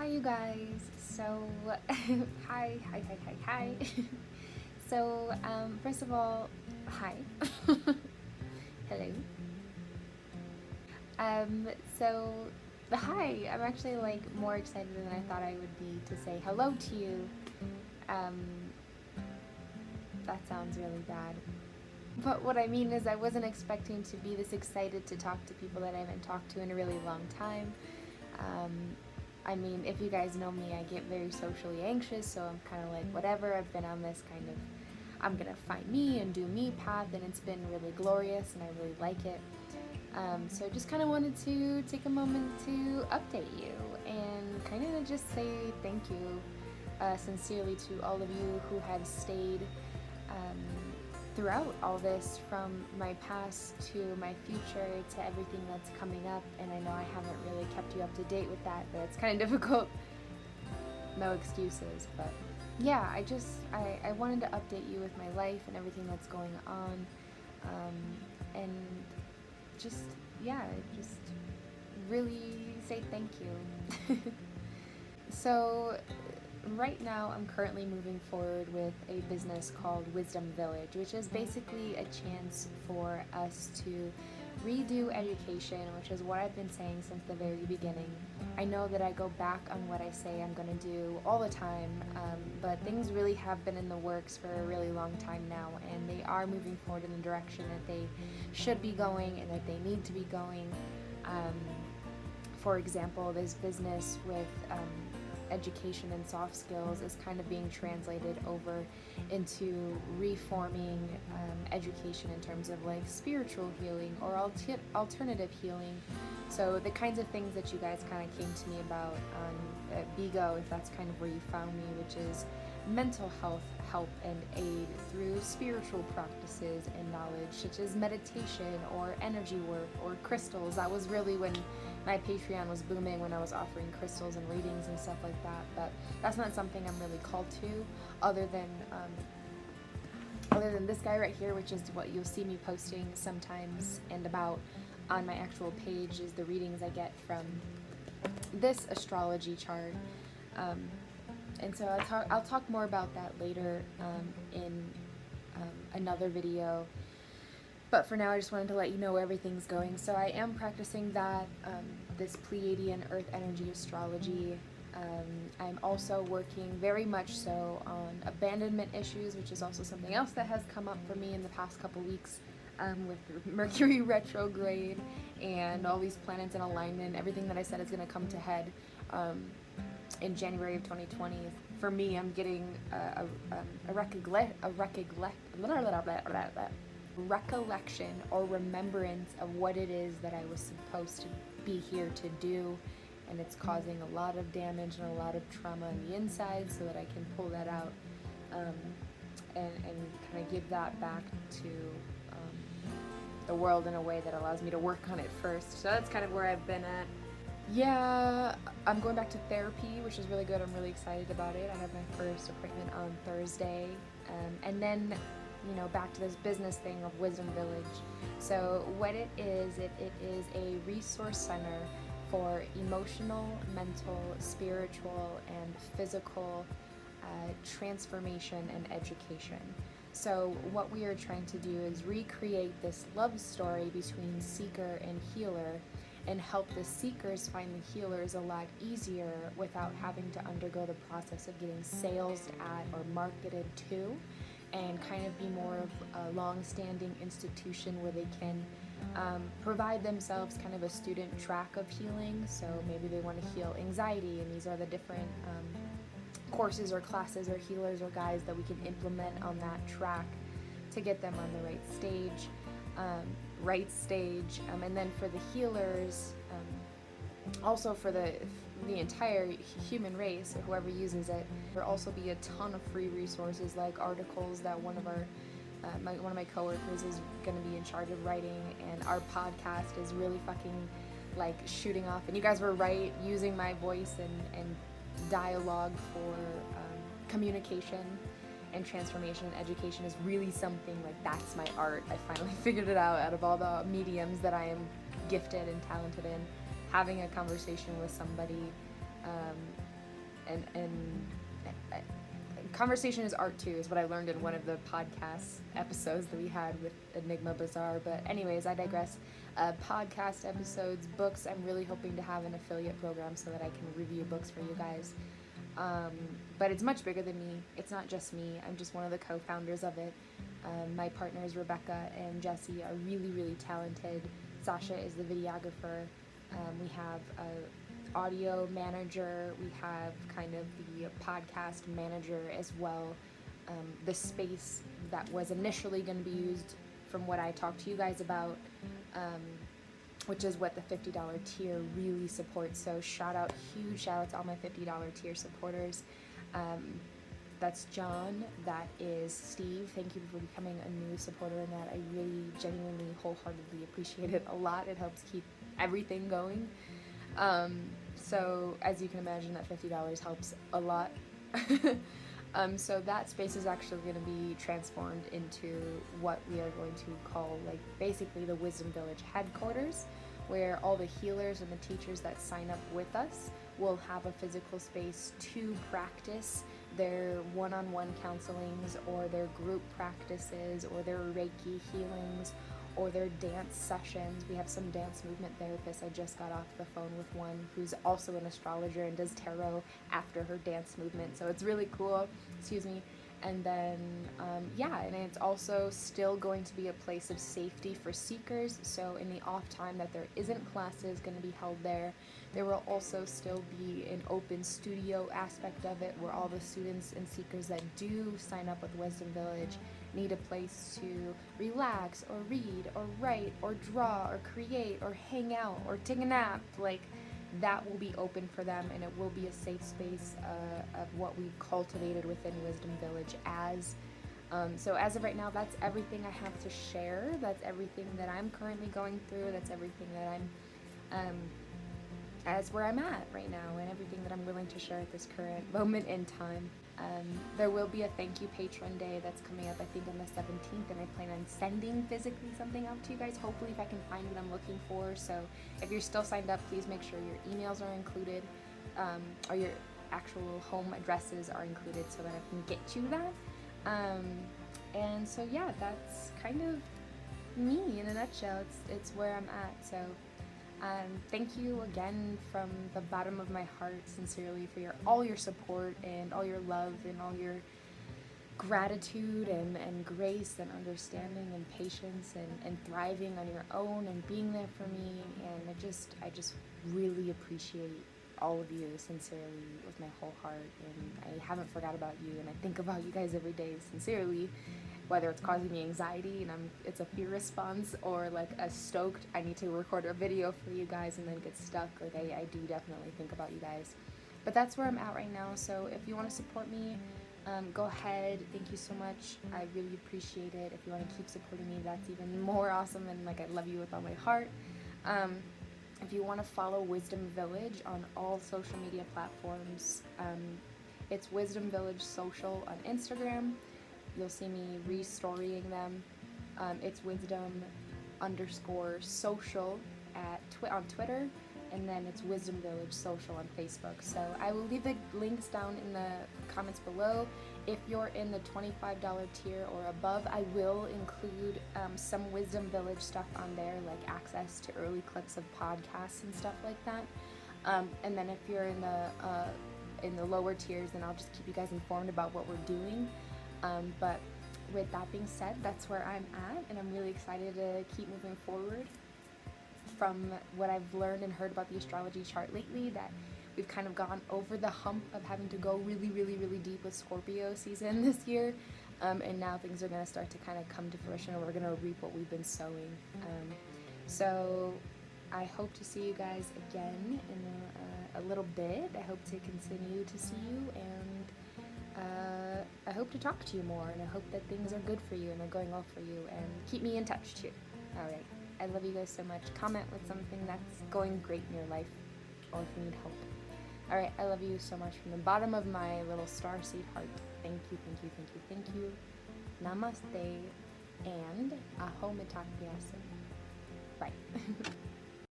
Hi, you guys. So, hi. So, first of all, hi. Hello. Um, so, hi. I'm actually more excited than I thought I would be to say hello to you. Um, that sounds really bad. But what I mean is, I wasn't expecting to be this excited to talk to people that I haven't talked to in a really long time. Um, I mean, if you guys know me, I get very socially anxious, so I'm kind of like, whatever. I've been on this kind of, I'm gonna find me and do me path, and it's been really glorious, and I really like it. So I just kind of wanted to take a moment to update you and kind of just say thank you sincerely to all of you who have stayed um, throughout all this, from my past to my future to everything that's coming up. And I know I haven't really kept you up to date with that, but it's kind of difficult. No excuses, but yeah, I wanted to update you with my life and everything that's going on, and just yeah, just really say thank you. So right now I'm currently moving forward with a business called Wisdom Village, which is basically a chance for us to redo education, which is what I've been saying since the very beginning. I know that I go back on what I say I'm going to do all the time, but things really have been in the works for a really long time now, and they are moving forward in the direction that they should be going and that they need to be going. Um, for example, this business with education and soft skills is kind of being translated over into reforming education in terms of like spiritual healing or alternative healing. So the kinds of things that you guys kind of came to me about on Bigo, if that's kind of where you found me, which is mental health help and aid through spiritual practices and knowledge such as meditation or energy work or crystals. That was really when my Patreon was booming, when I was offering crystals and readings and stuff like that. But that's not something I'm really called to, other than this guy right here, which is what you'll see me posting sometimes and about on my actual page, is the readings I get from this astrology chart. And so I'll talk more about that later in another video. But for now, I just wanted to let you know where everything's going. So I am practicing that, this Pleiadian Earth Energy Astrology. I'm also working very much so on abandonment issues, which is also something else that has come up for me in the past couple weeks, with Mercury retrograde and all these planets in alignment. Everything that I said is going to come to head in January of 2020. For me, I'm getting a recollection or remembrance of what it is that I was supposed to be here to do, and it's causing a lot of damage and a lot of trauma on the inside, so that I can pull that out and kind of give that back to the world in a way that allows me to work on it first. So that's kind of where I've been at. Yeah, I'm going back to therapy, which is really good. I'm really excited about it. I have my first appointment on Thursday, and then back to this business thing of Wisdom Village. So what it is a resource center for emotional, mental, spiritual, and physical transformation and education. So what we are trying to do is recreate this love story between seeker and healer, and help the seekers find the healers a lot easier without having to undergo the process of getting sales at or marketed to, and kind of be more of a long-standing institution where they can provide themselves kind of a student track of healing. So maybe they want to heal anxiety, and these are the different courses or classes or healers or guides that we can implement on that track to get them on the right stage. And then for the healers, also for the entire human race, or whoever uses it, there'll also be a ton of free resources, like articles that one of my coworkers is going to be in charge of writing, and our podcast is really fucking like shooting off. And you guys were right, using my voice and dialogue for communication and transformation and education is really something, like, that's my art. I finally figured it out of all the mediums that I am gifted and talented in. Having a conversation with somebody and conversation is art too, is what I learned in one of the podcast episodes that we had with Enigma Bazaar. But anyways, I digress. Podcast episodes, books. I'm really hoping to have an affiliate program so that I can review books for you guys. But it's much bigger than me. It's not just me. I'm just one of the co-founders of it. My partners Rebecca and Jesse are really, really talented. Sasha is the videographer. We have a audio manager. We have kind of the podcast manager as well. The space that was initially going to be used, from what I talked to you guys about, which is what the $50 tier really supports. So huge shout out to all my $50 tier supporters. That's John, that is Steve. Thank you for becoming a new supporter in that. I really genuinely wholeheartedly appreciate it a lot. It helps keep everything going. So as you can imagine, that $50 helps a lot. So that space is actually going to be transformed into what we are going to call, like, basically the Wisdom Village headquarters, where all the healers and the teachers that sign up with us will have a physical space to practice their one-on-one counselings or their group practices or their Reiki healings or their dance sessions. We have some dance movement therapists. I just got off the phone with one who's also an astrologer and does tarot after her dance movement, so it's really cool. And then and it's also still going to be a place of safety for seekers. So in the off time that there isn't classes going to be held there, there will also still be an open studio aspect of it, where all the students and seekers that do sign up with Wisdom Village need a place to relax or read or write or draw or create or hang out or take a nap. Like, that will be open for them, and it will be a safe space of what we've cultivated within Wisdom Village so as of right now, that's everything I have to share. That's everything that I'm currently going through. That's everything that I'm as where I'm at right now, and everything that I'm willing to share at this current moment in time. There will be a thank you patron day that's coming up, I think, on the 17th, and I plan on sending physically something out to you guys, hopefully, if I can find what I'm looking for. So if you're still signed up, please make sure your emails are included, or your actual home addresses are included, so that I can get you that. And so yeah, that's kind of me in a nutshell. It's where I'm at. So thank you again from the bottom of my heart, sincerely, for all your support and all your love and all your gratitude and grace and understanding and patience and thriving on your own and being there for me. And I just really appreciate all of you, sincerely, with my whole heart. And I haven't forgot about you, and I think about you guys every day, sincerely. Whether it's causing me anxiety and it's a fear response, or like a stoked, I need to record a video for you guys and then get stuck. Like, I do definitely think about you guys. But that's where I'm at right now. So if you want to support me, go ahead. Thank you so much. I really appreciate it. If you want to keep supporting me, that's even more awesome. And like, I love you with all my heart. If you want to follow Wisdom Village on all social media platforms, it's Wisdom Village Social on Instagram. You'll see me restorying them. It's wisdom_social on Twitter, and then it's Wisdom Village Social on Facebook. So I will leave the links down in the comments below. If you're in the $25 tier or above, I will include some Wisdom Village stuff on there, like access to early clips of podcasts and stuff like that. And then if you're in the lower tiers, then I'll just keep you guys informed about what we're doing. But with that being said, that's where I'm at, and I'm really excited to keep moving forward. From what I've learned and heard about the astrology chart lately, that we've kind of gone over the hump of having to go really, really, really deep with Scorpio season this year, and now things are going to start to kind of come to fruition, and we're going to reap what we've been sowing. So I hope to see you guys again in a little bit. I hope to continue to see you, and I hope to talk to you more, and I hope that things are good for you and they're going well for you, and keep me in touch too. Alright, I love you guys so much. Comment with something that's going great in your life, or if you need help. Alright, I love you so much from the bottom of my little starseed heart. Thank you, thank you, thank you, thank you. Namaste, and aho mitakuye. Bye.